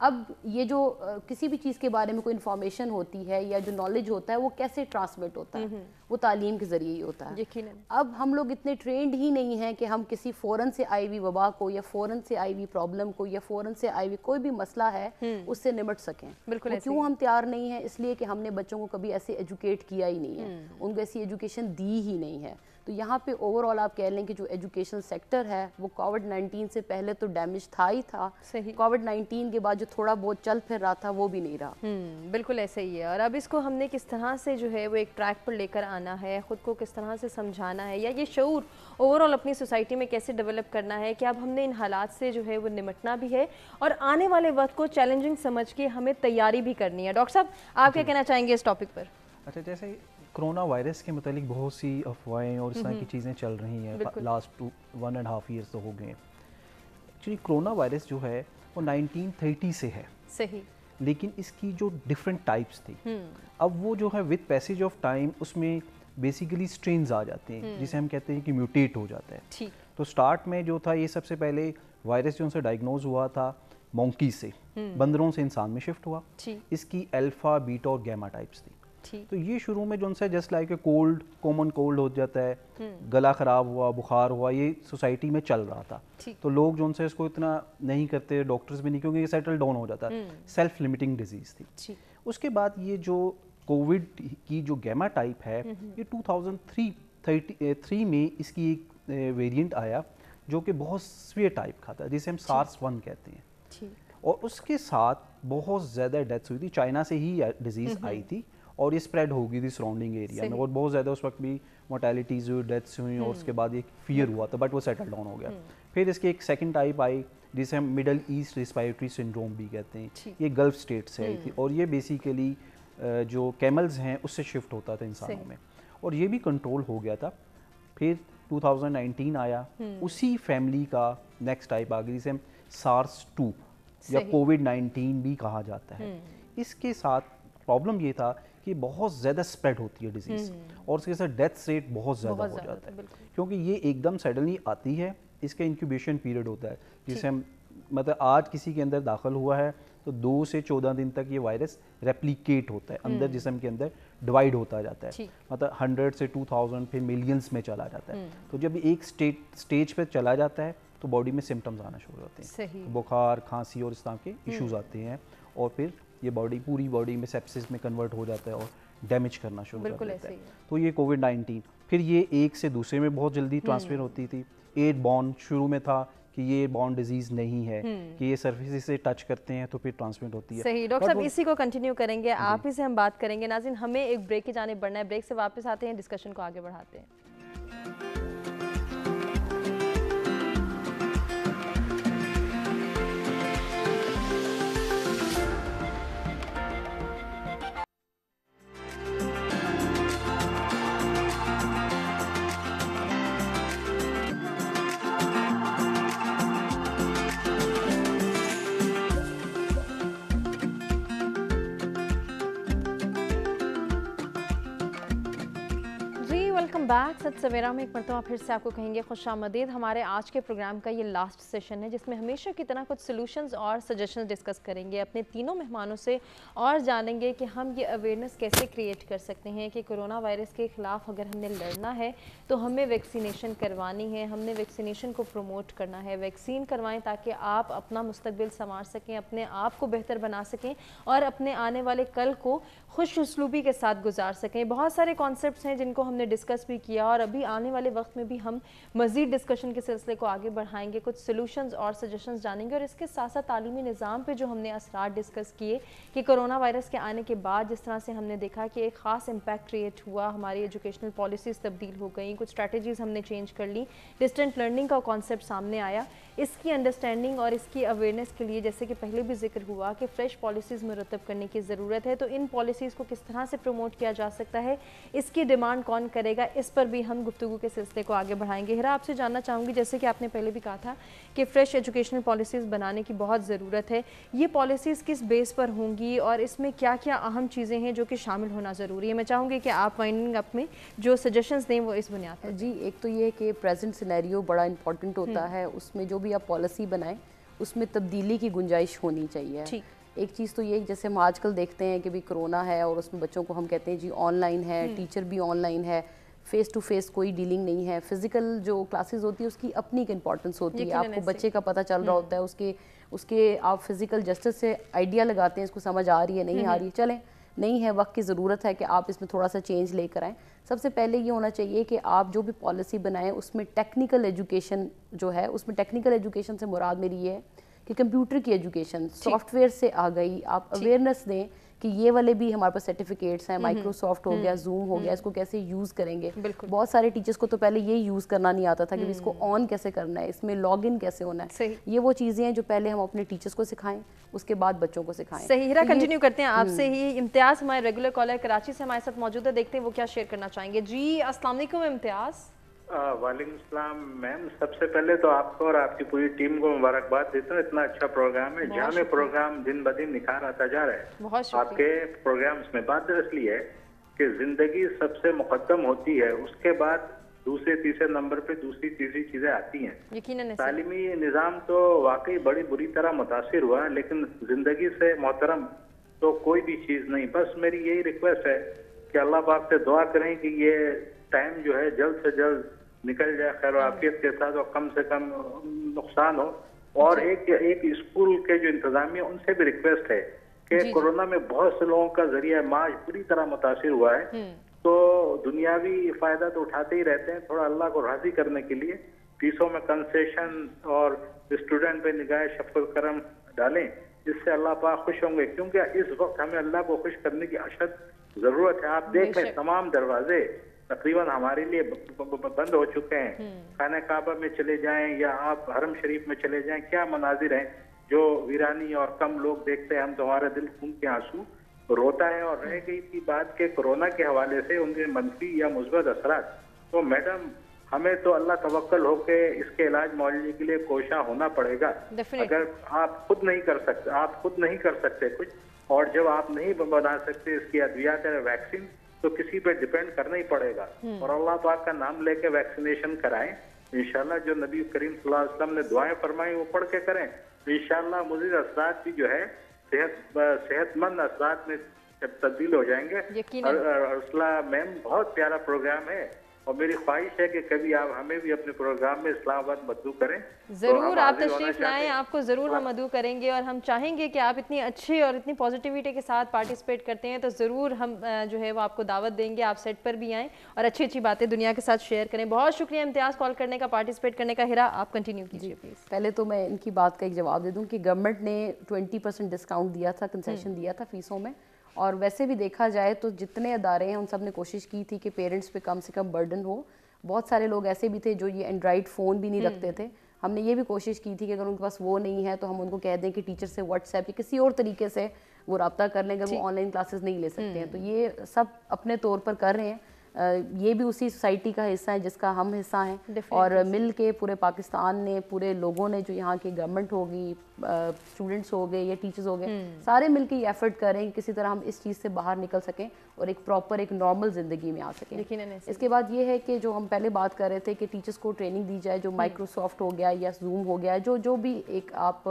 اب یہ جو کسی بھی چیز کے بارے میں کوئی انفارمیشن ہوتی ہے یا جو نالج ہوتا ہے وہ کیسے ٹرانسمٹ ہوتا ہے, وہ تعلیم کے ذریعے ہی ہوتا ہے. اب ہم لوگ اتنے ٹرینڈ ہی نہیں ہیں کہ ہم کسی فورن سے آئی ہوئی وبا کو یا فورن سے آئی ہوئی پرابلم کو یا فورن سے آئی ہوئی کوئی بھی مسئلہ ہے اس سے نمٹ سکیں. کیوں ہم تیار نہیں ہیں؟ اس لیے کہ ہم نے بچوں کو کبھی ایسے ایجوکیٹ کیا ہی نہیں ہے, ان کو ایسی ایجوکیشن دی ہی نہیں ہے. تو یہاں پہ اوور آل آپ کہہ لیں کہ جو ایجوکیشن سیکٹر ہے وہ کووڈ-19 سے پہلے تو ڈیمیج تھا ہی تھا, کووڈ-19 کے بعد جو تھوڑا بہت چل پھر رہا تھا وہ بھی نہیں رہا. بالکل ایسے ہی ہے. اور اب اس کو ہم نے کس طرح سے جو ہے وہ ایک ٹریک پر لے کر آنا ہے, خود کو کس طرح سے سمجھانا ہے, یا یہ شعور اوور آل اپنی سوسائٹی میں کیسے ڈیولپ کرنا ہے کہ اب ہم نے ان حالات سے جو ہے وہ نمٹنا بھی ہے اور آنے والے وقت کو چیلنجنگ سمجھ کے ہمیں تیاری بھی کرنی ہے. ڈاکٹر صاحب آپ کیا کہنا چاہیں گے اس ٹاپک پر؟ اچھا, جیسے کرونا وائرس کے متعلق بہت سی افواہیں اور اس طرح کی چیزیں چل رہی ہیں لاسٹ 1.5 ایئرس تو ہو گئے ہیں. ایکچولی کرونا وائرس جو ہے وہ 1930 سے ہے, صحیح, لیکن اس کی جو ڈفرینٹ ٹائپس تھی, اب وہ جو ہے وتھ پیسیج آف ٹائم اس میں بیسیکلی اسٹرینز آ جاتے ہیں جسے ہم کہتے ہیں کہ میوٹیٹ ہو جاتا ہے. تو سٹارٹ میں جو تھا یہ سب سے پہلے وائرس جو ان سے ڈائگنوز ہوا تھا مونکی سے, بندروں سے انسان میں شفٹ ہوا. اس کی الفا, بیٹا اور گیما ٹائپس تھی. تو یہ شروع میں جو ان سے just like a cold, common cold ہو جاتا ہے, گلا خراب ہوا, بخار ہوا, یہ سوسائٹی میں چل رہا تھا. تو لوگ جو ان سے اس کو اتنا نہیں کرتے, ڈاکٹرز بھی نہیں, کیونکہ یہ سیٹل ڈاؤن ہو جاتا ہے, سیلف لمیٹنگ ڈیزیز تھی. اس کے بعد یہ جو کووڈ کی جو گیما ٹائپ ہے یہ 2003 میں اس کی ایک ویریئنٹ آیا جو کہ بہت سویئر ٹائپ کا تھا, جسے ہم سارس 1 کہتے ہیں. اور اس کے ساتھ بہت زیادہ ڈیتھس ہوئی تھی. چائنا سے ہی ڈیزیز آئی تھی اور یہ اسپریڈ ہو گئی تھی سراؤنڈنگ ایریا میں, اور بہت زیادہ اس وقت بھی مورٹیلٹیز ہوئی, ڈیتھس ہوئیں, اور اس کے بعد ایک فیئر ہوا تھا, بٹ وہ سیٹل ڈاؤن ہو گیا. پھر اس کی ایک سیکنڈ ٹائپ آئی جسے ہم مڈل ایسٹ ریسپائریٹری سنڈروم بھی کہتے ہیں. یہ گلف اسٹیٹ سے آئی تھی, اور یہ بیسیکلی جو کیملز ہیں اس سے شفٹ ہوتا تھا انسانوں میں, اور یہ بھی کنٹرول ہو گیا تھا. پھر 2019 آیا, اسی فیملی کا نیکسٹ ٹائپ آ گئی جسے ہم سارس 2 یا کووڈ-19 بھی کہا جاتا ہے. اس کے ساتھ پرابلم یہ تھا کہ بہت زیادہ اسپریڈ ہوتی ہے ڈیزیز, اور اس کے ساتھ ڈیتھ ریٹ بہت زیادہ ہو جاتا ہے, کیونکہ یہ ایک دم سڈنلی آتی ہے. اس کا انکیوبیشن پیریڈ ہوتا ہے جسے ہم مطلب آج کسی کے اندر داخل ہوا ہے تو 2 سے 14 دن تک یہ وائرس ریپلیکیٹ ہوتا ہے اندر جسم کے اندر, ڈیوائڈ ہوتا جاتا ہے, مطلب 100 سے 2000 پھر ملینز میں چلا جاتا ہے. تو جب ایک سٹیج پہ چلا جاتا ہے تو باڈی میں سمٹمز آنا شروع ہوتے ہیں, بخار, کھانسی اور اس طرح کے ایشوز آتے ہیں, اور پھر یہ پوری باڈی میں سیپسس میں کنورٹ ہو جاتا ہے اور ڈیمیج کرنا شروع کر دیتا ہے. تو یہ کووڈ-19 پھر یہ ایک سے دوسرے میں بہت جلدی ٹرانسفر ہوتی تھی. ایئر بورن شروع میں تھا کہ یہ بورن ڈیزیز نہیں ہے, کہ یہ سرفیس سے ٹچ کرتے ہیں تو پھر ٹرانسمٹ ہوتی ہے. صحیح ڈاکٹر صاحب, اسی کو کنٹینیو کریں گے, آپ ہی سے ہم بات کریں گے. ناظرین, ہمیں ایک بریک کی جانب بڑھنا ہے, بریک سے واپس آتے ہیں, ڈسکشن کو آگے بڑھاتے ہیں. Welcome back. ست سویرا میں ایک مرتبہ پھر سے آپ کو کہیں گے خوش آمدید. ہمارے آج کے پروگرام کا یہ لاسٹ سیشن ہے جس میں ہمیشہ کی طرح کچھ سلوشنز اور سجیشنز ڈسکس کریں گے اپنے تینوں مہمانوں سے, اور جانیں گے کہ ہم یہ اویئرنیس کیسے کریٹ کر سکتے ہیں کہ کرونا وائرس کے خلاف اگر ہم نے لڑنا ہے تو ہمیں ویکسینیشن کروانی ہے, ہم نے ویکسینیشن کو پروموٹ کرنا ہے. ویکسین کروائیں تاکہ آپ اپنا مستقبل سنوار سکیں, اپنے آپ کو بہتر بنا سکیں, اور اپنے آنے والے کل کو خوش اسلوبی کے ساتھ گزار سکیں. بہت سارے کانسیپٹس ہیں جن کو ہم نے ڈسکس بھی کیا, اور ابھی آنے والے وقت میں بھی ہم مزید ڈسکشن کے سلسلے کو آگے بڑھائیں گے, کچھ سلوشنز اور سجیشنز جانیں گے, اور اس کے ساتھ ساتھ تعلیمی نظام پہ جو ہم نے اثرات ڈسکس کیے کہ کرونا وائرس کے آنے کے بعد جس طرح سے ہم نے دیکھا کہ ایک خاص امپیکٹ کریٹ ہوا, ہماری ایجوکیشنل پالیسیز تبدیل ہو گئیں, کچھ اسٹریٹجیز ہم نے چینج کر لی, ڈسٹنٹ لرننگ کا کانسیپٹ سامنے آیا. اس کی انڈرسٹینڈنگ اور اس کی اویئرنیس کے لیے جیسے کہ پہلے بھی ذکر ہوا کہ فریش پالیسیز مرتب کرنے کی ضرورت ہے, تو ان پالیسیز کو کس طرح سے پروموٹ کیا جا سکتا ہے, اس کی ڈیمانڈ کون کرے گا, اس پر بھی ہم گفتگو کے سلسلے کو آگے بڑھائیں گے. ہیرا, آپ سے جاننا چاہوں گی, جیسے کہ آپ نے پہلے بھی کہا تھا کہ فریش ایجوکیشنل پالیسیز بنانے کی بہت ضرورت ہے, یہ پالیسیز کس بیس پر ہوں گی اور اس میں کیا کیا اہم چیزیں ہیں جو کہ شامل ہونا ضروری ہے؟ میں چاہوں گی کہ آپ وائنڈنگ اپ میں جو سجیشنز دیں وہ اس بنیاد پر. جی, ایک تو یہ کہ پریزنٹ سینیریو بڑا امپورٹنٹ ہوتا ہے, اس میں جو بھی آپ پالیسی بنائیں اس میں تبدیلی کی گنجائش ہونی چاہیے. ایک چیز تو یہ جیسے ہم آج کل دیکھتے ہیں کہ بھی کرونا ہے اور اس میں بچوں کو ہم کہتے ہیں جی آن لائن ہے, ٹیچر بھی آن لائن ہے, فیس ٹو فیس کوئی ڈیلنگ نہیں ہے. فزیکل جو کلاسز ہوتی ہے اس کی اپنی ایک امپورٹنس ہوتی ہے, آپ کو بچے کا پتہ چل رہا ہوتا ہے, اس کے آپ فزیکل جسٹس سے آئیڈیا لگاتے ہیں اس کو سمجھ آ رہی ہے نہیں آ رہی ہے, چلیں نہیں ہے, وقت کی ضرورت ہے کہ آپ اس میں تھوڑا سا چینج لے کر آئیں. سب سے پہلے یہ ہونا چاہیے کہ آپ جو بھی پالیسی بنائیں اس میں ٹیکنیکل ایجوکیشن جو ہے, اس میں ٹیکنیکل ایجوکیشن سے مراد میری یہ ہے کہ کمپیوٹر کی ایجوکیشن سافٹ ویئر سے آ گئی, آپ اویئرنیس دیں کہ یہ والے بھی ہمارے پاس سرٹیفکیٹس ہیں, مائکروسافٹ ہو گیا, زوم ہو گیا, اس کو کیسے یوز کریں گے. بہت سارے ٹیچرس کو تو پہلے یہ یوز کرنا نہیں آتا تھا کہ اس کو آن کیسے کرنا ہے, اس میں لاگ ان کیسے ہونا ہے. یہ وہ چیزیں ہیں جو پہلے ہم اپنے ٹیچرس کو سکھائیں, اس کے بعد بچوں کو سکھائیں. صحیح. ہیرا کنٹینیو کرتے ہیں آپ سے ہی. امتیاز ہمارے ریگولر کالر کراچی سے ہمارے ساتھ موجود ہے, دیکھتے ہیں وہ کیا شیئر کرنا چاہیں گے. جی السلام علیکم امتیاز. وعلیکم السلام میم. سب سے پہلے تو آپ کو اور آپ کی پوری ٹیم کو مبارکباد دیتا ہوں, اتنا اچھا پروگرام ہے, جامع پروگرام دن بدن نکھار آتا جا رہا ہے آپ کے پروگرامز میں. بات دراصل یہ ہے کہ زندگی سب سے مقدم ہوتی ہے, اس کے بعد دوسرے تیسرے نمبر پہ دوسری تیسری چیزیں آتی ہیں. تعلیمی نظام تو واقعی بڑی بری طرح متاثر ہوا, لیکن زندگی سے محترم تو کوئی بھی چیز نہیں. بس میری یہی ریکویسٹ ہے کہ اللہ پاک سے دعا کریں کہ یہ ٹائم جو ہے جلد سے جلد نکل جائے خیر و عافیت کے ساتھ, اور کم سے کم نقصان ہو. اور ایک اسکول کے جو انتظامیہ ان سے بھی ریکویسٹ ہے کہ کورونا میں بہت سے لوگوں کا ذریعہ معاش بری طرح متاثر ہوا ہے, تو دنیاوی فائدہ تو اٹھاتے ہی رہتے ہیں, تھوڑا اللہ کو راضی کرنے کے لیے فیسوں میں کنسیشن اور اسٹوڈنٹ پہ نگاہ شفقت کرم ڈالیں, جس سے اللہ پاک خوش ہوں گے. کیونکہ اس وقت ہمیں اللہ کو خوش کرنے کی اشد ضرورت ہے. آپ دیکھ لیں تمام دروازے تقریباً ہمارے لیے بند ہو چکے ہیں. خانہ کعبہ میں چلے جائیں یا آپ حرم شریف میں چلے جائیں, کیا مناظر ہیں جو ویرانی اور کم لوگ دیکھتے ہیں, ہم تو ہمارا دل خون کے آنسو روتا ہے. اور رہ گئی تھی بات کے کورونا کے حوالے سے ان کے منفی یا مثبت اثرات, تو میڈم ہمیں تو اللہ توکل ہو کے اس کے علاج معالجے کے لیے کوشاں ہونا پڑے گا. اگر آپ خود نہیں کر سکتے کچھ, اور جب آپ نہیں بنا سکتے اس کی ادویات یا ویکسین, تو کسی پہ ڈیپینڈ کرنا ہی پڑے گا. اور اللہ پاک کا نام لے کے ویکسینیشن کرائیں انشاءاللہ. جو نبی کریم صلی اللہ علیہ وسلم نے دعائیں فرمائی وہ پڑھ کے کریں, انشاءاللہ مزید اثرات بھی جو ہے صحت مند اثرات میں تبدیل ہو جائیں گے. ارسلہ میم بہت پیارا پروگرام ہے, اور میری خواہش ہے کہ کبھی آپ ہمیں بھی اپنے پروگرام میں اسلام آباد مدعو کریں. ضرور آپ تشریف لائیں, آپ کو ضرور ہم مدعو کریں گے, اور ہم چاہیں گے کہ آپ اتنی اچھی اور اتنی پازیٹیوٹی کے ساتھ پارٹیسپیٹ کرتے ہیں, تو ضرور ہم جو ہے وہ آپ کو دعوت دیں گے, آپ سیٹ پر بھی آئیں اور اچھی اچھی باتیں دنیا کے ساتھ شیئر کریں. بہت شکریہ امتیاز کال کرنے کا, پارٹیسپیٹ کرنے کا. ہیرا آپ کنٹینیو کیجیے پلیز. پہلے تو میں ان کی بات کا ایک جواب دے دوں کہ گورنمنٹ نے 20% ڈسکاؤنٹ دیا تھا, کنسیشن دیا تھا فیسوں میں, اور ویسے بھی دیکھا جائے تو جتنے ادارے ہیں ان سب نے کوشش کی تھی کہ پیرنٹس پہ کم سے کم برڈن ہو. بہت سارے لوگ ایسے بھی تھے جو یہ اینڈرائڈ فون بھی نہیں رکھتے تھے. ہم نے یہ بھی کوشش کی تھی کہ اگر ان کے پاس وہ نہیں ہے تو ہم ان کو کہہ دیں کہ ٹیچر سے واٹس ایپ یا کسی اور طریقے سے وہ رابطہ کر لیں اگر وہ آن لائن کلاسز نہیں لے سکتے ہیں. تو یہ سب اپنے طور پر کر رہے ہیں. یہ بھی اسی سوسائٹی کا حصہ ہے جس کا ہم حصہ ہیں, اور مل کے پورے پاکستان نے, پورے لوگوں نے, جو یہاں کی گورنمنٹ ہوگی, اسٹوڈنٹس ہو گئے یا ٹیچرز ہو گئے, سارے مل کے یہ ایفرٹ کریں کہ کسی طرح ہم اس چیز سے باہر نکل سکیں اور ایک پراپر ایک نارمل زندگی میں آ سکیں. اس کے بعد یہ ہے کہ جو ہم پہلے بات کر رہے تھے کہ ٹیچرز کو ٹریننگ دی جائے, جو مائکروسافٹ ہو گیا یا زوم ہو گیا, جو بھی ایک آپ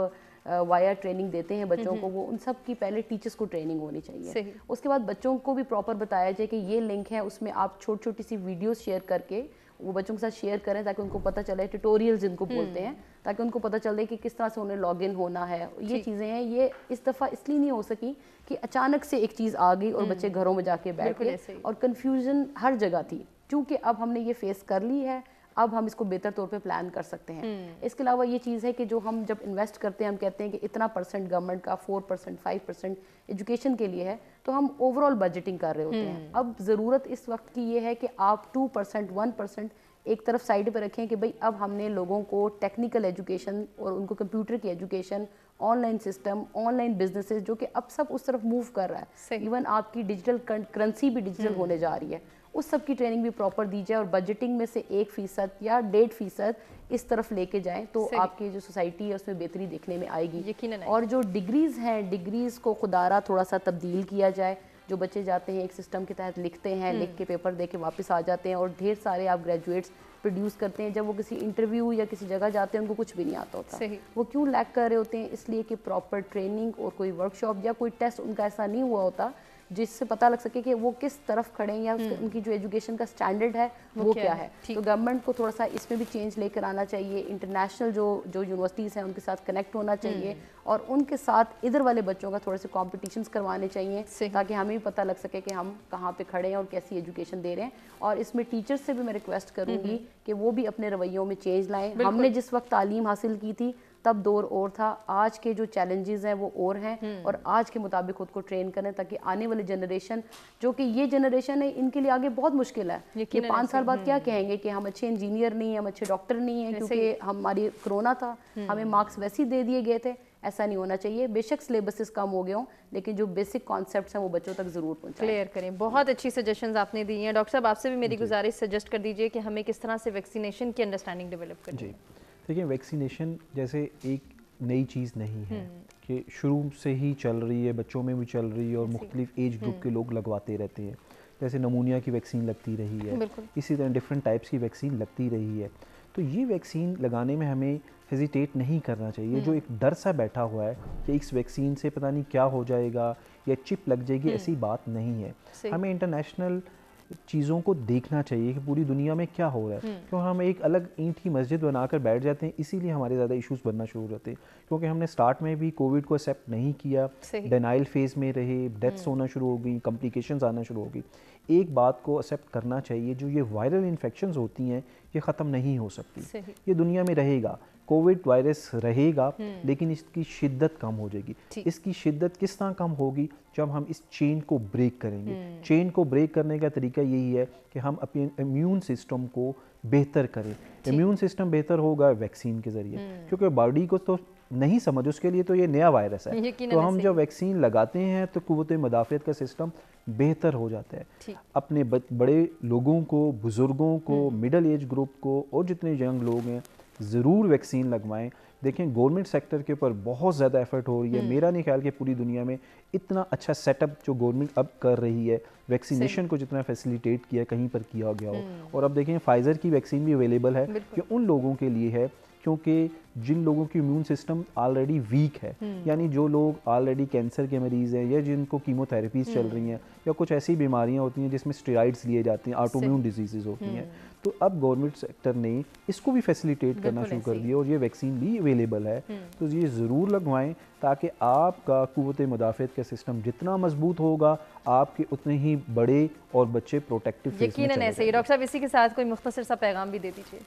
وایا ٹریننگ دیتے ہیں بچوں کو, وہ ان سب کی پہلے ٹیچرز کو ٹریننگ ہونی چاہیے. اس کے بعد بچوں کو بھی پراپر بتایا جائے کہ یہ لنک ہے, اس میں آپ چھوٹی چھوٹی سی ویڈیوز شیئر کر کے وہ بچوں کے ساتھ شیئر کریں تاکہ ان کو پتہ چلے, ٹیوٹوریلز جن کو بولتے ہیں, تاکہ ان کو پتہ چلے کہ کس طرح سے انہیں لاگ ان ہونا ہے. یہ چیزیں ہیں, یہ اس دفعہ اس لیے نہیں ہو سکی کہ اچانک سے ایک چیز آ گئی اور بچے گھروں میں جا کے بیٹھ گئے, اور کنفیوژن ہر جگہ تھی. چونکہ اب ہم نے یہ فیس کر لی ہے, اب ہم اس کو بہتر طور پہ پلان کر سکتے ہیں. اس کے علاوہ یہ چیز ہے کہ جو ہم جب انویسٹ کرتے ہیں, ہم کہتے ہیں کہ اتنا % گورنمنٹ کا, 4% 5% ایجوکیشن کے لیے ہے, تو ہم اوور آل بجٹنگ کر رہے ہوتے ہیں. اب ضرورت اس وقت کی یہ ہے کہ آپ 2% 1% ایک طرف سائڈ پہ رکھیں کہ بھئی اب ہم نے لوگوں کو ٹیکنیکل ایجوکیشن اور ان کو کمپیوٹر کی education, on line system, on line businesses, جو کہ اب سب اس طرف موو کر رہا ہے. ایون آپ کی ڈیجیٹل کرنسی بھی ڈیجیٹل ہونے جا رہی ہے, اس سب کی ٹریننگ بھی پراپر دی جائے, اور بجٹنگ میں سے 1% یا 1.5% اس طرف لے کے جائیں, تو آپ کی جو سوسائٹی ہے اس میں بہتری دیکھنے میں آئے گی. اور جو ڈگریز ہیں, ڈگریز کو خدارہ تھوڑا سا تبدیل کیا جائے. جو بچے جاتے ہیں ایک سسٹم کے تحت لکھتے ہیں, لکھ کے پیپر دے کے واپس آ جاتے ہیں, اور ڈھیر سارے آپ گریجویٹس پروڈیوس کرتے ہیں, جب وہ کسی انٹرویو یا کسی جگہ جاتے ہیں ان کو کچھ بھی نہیں آتا ہوتا. وہ کیوں لیک کر رہے ہوتے ہیں؟ اس لیے کہ پراپر ٹریننگ اور کوئی ورک شاپ یا کوئی ٹیسٹ ان کا ایسا نہیں ہوا ہوتا جس سے پتہ لگ سکے کہ وہ کس طرف کھڑے ہیں یا ان کی جو ایجوکیشن کا سٹینڈرڈ ہے وہ کیا ہے. تو گورنمنٹ کو تھوڑا سا اس میں بھی چینج لے کر آنا چاہیے, انٹرنیشنل جو یونیورسٹیز ہیں ان کے ساتھ کنیکٹ ہونا چاہیے, اور ان کے ساتھ ادھر والے بچوں کا تھوڑے سے کمپٹیشنز کروانے چاہیے تاکہ ہمیں بھی پتہ لگ سکے کہ ہم کہاں پہ کھڑے ہیں اور کیسی ایجوکیشن دے رہے ہیں. اور اس میں ٹیچرز سے بھی میں ریکویسٹ کروں گی کہ وہ بھی اپنے رویوں میں چینج لائیں. ہم نے جس وقت تعلیم حاصل کی تھی تب دور اور تھا, آج کے جو چیلنجز ہیں وہ اور ہیں, اور آج کے مطابق خود کو ٹرین کریں تاکہ آنے والی جنریشن, جو کہ یہ جنریشن ہے, ان کے لیے آگے بہت مشکل ہے. یہ 5 سال بعد کیا کہیں گے کہ ہم اچھے انجینئر نہیں ہیں, ہم اچھے ڈاکٹر نہیں ہیں, کیونکہ ہماری کرونا تھا, ہمیں مارکس ویسے ہی دے دیے گئے تھے. ایسا نہیں ہونا چاہیے. بے شک سلیبسز کم ہو گئے ہوں لیکن جو بیسک کانسیپٹس ہیں وہ بچوں تک ضرور پہنچائیں. کلیئر کریں. بہت اچھی سجیشنز آپ نے دی ہیں. ڈاکٹر صاحب آپ سے بھی میری گزارش سجیسٹ کر دیجئے کہ ہمیں کس طرح سے ویکسینیشن کی انڈرسٹینڈنگ ڈیولپ کرنی ہے. جی دیکھیں, ویکسینیشن جیسے ایک نئی چیز نہیں ہے کہ شروع سے ہی چل رہی ہے, بچوں میں بھی چل رہی ہے اور مختلف ایج گروپ کے لوگ لگواتے رہتے ہیں. جیسے نمونیا کی ویکسین لگتی رہی ہے, اسی طرح ڈفرینٹ ٹائپس کی ویکسین لگتی رہی ہے. تو یہ ویکسین لگانے میں ہمیں ہیزیٹیٹ نہیں کرنا چاہیے. جو ایک ڈر سا بیٹھا ہوا ہے کہ اس ویکسین سے پتہ نہیں کیا ہو جائے گا یا چپ لگ جائے گی, ایسی بات نہیں ہے. ہمیں انٹرنیشنل چیزوں کو دیکھنا چاہیے کہ پوری دنیا میں کیا ہو رہا ہے. کیوں ہم ایک الگ اینٹ کی مسجد بنا کر بیٹھ جاتے ہیں, اسی لیے ہمارے زیادہ ایشوز بننا شروع ہو جاتے ہیں. کیونکہ ہم نے سٹارٹ میں بھی کووڈ کو ایکسیپٹ نہیں کیا, ڈینائل فیز میں رہے, ڈیتھس ہونا شروع ہو گئی, کمپلیکیشنز آنا شروع ہو گئی. ایک بات کو ایکسیپٹ کرنا چاہیے, جو یہ وائرل انفیکشنز ہوتی ہیں یہ ختم نہیں ہو سکتی. یہ دنیا میں رہے گا, کووڈ وائرس رہے گا, لیکن اس کی شدت کم ہو جائے گی. اس کی شدت کس طرح کم ہوگی؟ جب ہم اس چین کو بریک کریں گے. چین کو بریک کرنے کا طریقہ یہی ہے کہ ہم اپنے امیون سسٹم کو بہتر کریں. امیون سسٹم بہتر ہوگا ویکسین کے ذریعے, کیونکہ باڈی کو تو نہیں سمجھ, اس کے لیے تو یہ نیا وائرس ہے. تو ہم جب ویکسین لگاتے ہیں تو قوت مدافعت کا سسٹم بہتر ہو جاتا ہے. اپنے بڑے لوگوں کو, بزرگوں کو, مڈل ایج گروپ کو, اور جتنے ینگ لوگ ہیں ضرور ویکسین لگوائیں. دیکھیں گورنمنٹ سیکٹر کے اوپر بہت زیادہ ایفرٹ ہو رہی ہے. میرا نہیں خیال کہ پوری دنیا میں اتنا اچھا سیٹ اپ جو گورنمنٹ اب کر رہی ہے, ویکسینیشن کو جتنا فیسیلیٹیٹ کیا کہیں پر کیا گیا ہو. اور اب دیکھیں فائزر کی ویکسین بھی اویلیبل ہے, کہ ان لوگوں کے لیے ہے کیونکہ جن لوگوں کی امیون سسٹم آلریڈی ویک ہے, یعنی جو لوگ آلریڈی کینسر کے مریض ہیں, یا جن کو کیمو تھراپیز چل رہی ہیں, یا کچھ ایسی بیماریاں ہوتی ہیں جس میں اسٹیرائڈز لیے جاتے ہیں, آٹو امیون ڈیزیزز ہوتی ہیں. تو اب گورنمنٹ سیکٹر نے اس کو بھی فیسیلیٹیٹ کرنا شروع کر دیا, اور یہ ویکسین بھی اویلیبل ہے. تو یہ ضرور لگوائیں تاکہ آپ کا قوت مدافعت کا سسٹم جتنا مضبوط ہوگا, آپ کے اتنے ہی بڑے اور بچے پروٹیکٹیو فیس میں چلے یقیناً ایسے ہی. ڈاکٹر صاحب اسی کے ساتھ کوئی مختصر سا پیغام بھی دے دیجیے.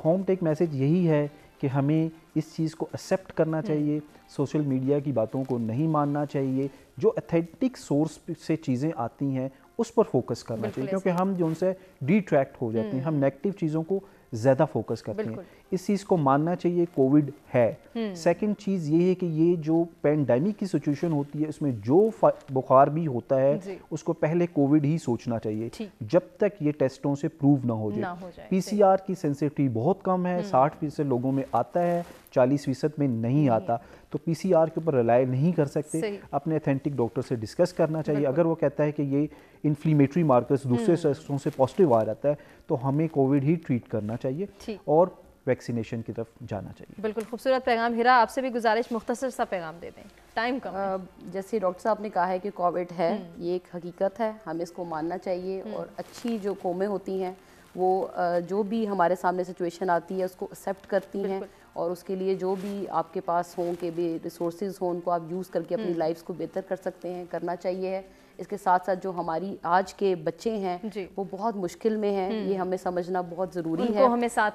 ہوم ٹیک میسج یہی ہے کہ ہمیں اس چیز کو ایکسیپٹ کرنا چاہیے, سوشل میڈیا کی باتوں کو نہیں ماننا چاہیے, جو اتھینٹک سورس سے چیزیں آتی ہیں اس پر فوکس کرنا چاہیے, کیونکہ ہم جو ان سے ڈیٹریکٹ ہو جاتے ہیں, ہم نیگیٹو چیزوں کو زیادہ فوکس کرتے ہیں. اس چیز کو ماننا چاہیے کووڈ ہے. سیکنڈ چیز یہ ہے کہ یہ جو پینڈیمک کی سچویشن ہوتی ہے اس میں جو بخار بھی ہوتا ہے اس کو پہلے کووڈ ہی سوچنا چاہیے, جب تک یہ ٹیسٹوں سے پروو نہ ہو جائے. پی سی آر کی سینسٹیوٹی بہت کم ہے, 60% لوگوں میں آتا ہے, 40% میں نہیں آتا. تو پی سی آر کے اوپر ریلائی نہیں کر سکتے, اپنے اتھینٹک ڈاکٹر سے ڈسکس کرنا چاہیے. اگر وہ کہتا ہے کہ یہ انفلیمیٹری مارکرز دوسرے ٹیسٹوں سے پازیٹیو آ جاتا ہے تو ہمیں کووڈ ہی ٹریٹ کرنا چاہیے اور ویکسینیشن کی طرف جانا چاہیے. بالکل خوبصورت پیغام. ہیرا آپ سے بھی گزارش مختصر سا پیغام دے دیں, ٹائم کم ہے. جیسے ڈاکٹر صاحب نے کہا ہے کہ کووڈ ہے, یہ ایک حقیقت ہے, ہمیں اس کو ماننا چاہیے. اور اچھی جو قومیں ہوتی ہیں وہ جو بھی ہمارے سامنے سچویشن آتی ہے اس کو ایکسیپٹ کرتی ہیں, اور اس کے لیے جو بھی آپ کے پاس ہوں کہ بھی ریسورسز ہوں ان کو آپ یوز کر کے اپنی لائفز کو بہتر کر سکتے ہیں, کرنا چاہیے. اس کے ساتھ ساتھ جو ہماری آج کے بچے ہیں وہ بہت مشکل میں ہیں, یہ ہمیں سمجھنا بہت ضروری ہے.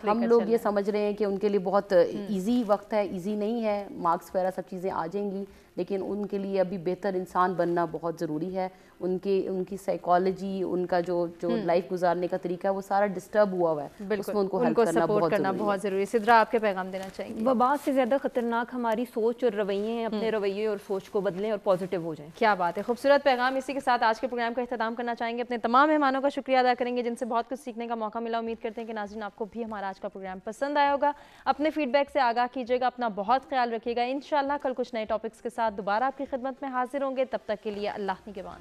ہم لوگ یہ سمجھ رہے ہیں کہ ان کے لیے بہت ایزی وقت ہے, ایزی نہیں ہے, مارکس وغیرہ سب چیزیں آ جائیں گی, لیکن ان کے لیے ابھی بہتر انسان بننا بہت ضروری ہے. ان کی سائیکالوجی, ان کا جو لائف گزارنے کا طریقہ ہے وہ سارا ڈسٹرب ہوا ہوا ہے, اس میں ان کو ہیلپ کرنا بہت ضروری ہے. سدرا آپ کے پیغام دینا چاہیں گے. وبا سے زیادہ خطرناک ہماری سوچ اور رویے ہیں, اپنے رویے اور سوچ کو بدلیں اور پازیٹیو ہو جائیں. کیا بات ہے, خوبصورت پیغام. اسی کے ساتھ آج کے پروگرام کا اختتام کرنا چاہیں گے. اپنے تمام مہمانوں کا شکریہ ادا کریں گے جن سے بہت کچھ سیکھنے کا موقع ملا. امید کرتے ہیں کہ ناظرین آپ کو بھی ہمارا آج کا پروگرام پسند آیا ہوگا. اپنے فیڈ بیک سے آگاہ کیجیے گا, اپنا بہت خیال رکھیے گا. انشاءاللہ کل کچھ نئے ٹاپکس کے ساتھ دوبارہ آپ کی خدمت میں حاضر ہوں گے. تب تک کے لیے اللہ نگہبان.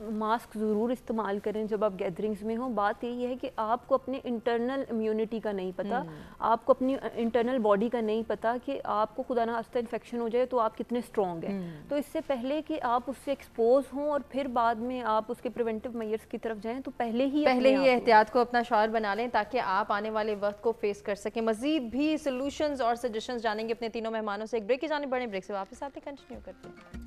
ماسک ضرور استعمال کریں جب آپ گیدرنگز میں ہوں. بات یہی ہے کہ آپ کو اپنے انٹرنل امیونٹی کا نہیں پتہ, آپ کو اپنی انٹرنل باڈی کا نہیں پتہ کہ آپ کو خدا نخواستہ انفیکشن ہو جائے تو آپ کتنے اسٹرانگ ہیں. تو اس سے پہلے کہ آپ اس سے ایکسپوز ہوں اور پھر بعد میں آپ اس کے پریونٹیو میئرس کی طرف جائیں, تو پہلے ہی احتیاط کو اپنا شعار بنا لیں تاکہ آپ آنے والے وقت کو فیس کر سکیں. مزید بھی سولوشنز اور سجیشنز جانیں گے اپنے تینوں مہمانوں سے. ایک بریک کی جانب بڑھیں, بریک سے واپس آتے کنٹینیو کرتے ہیں.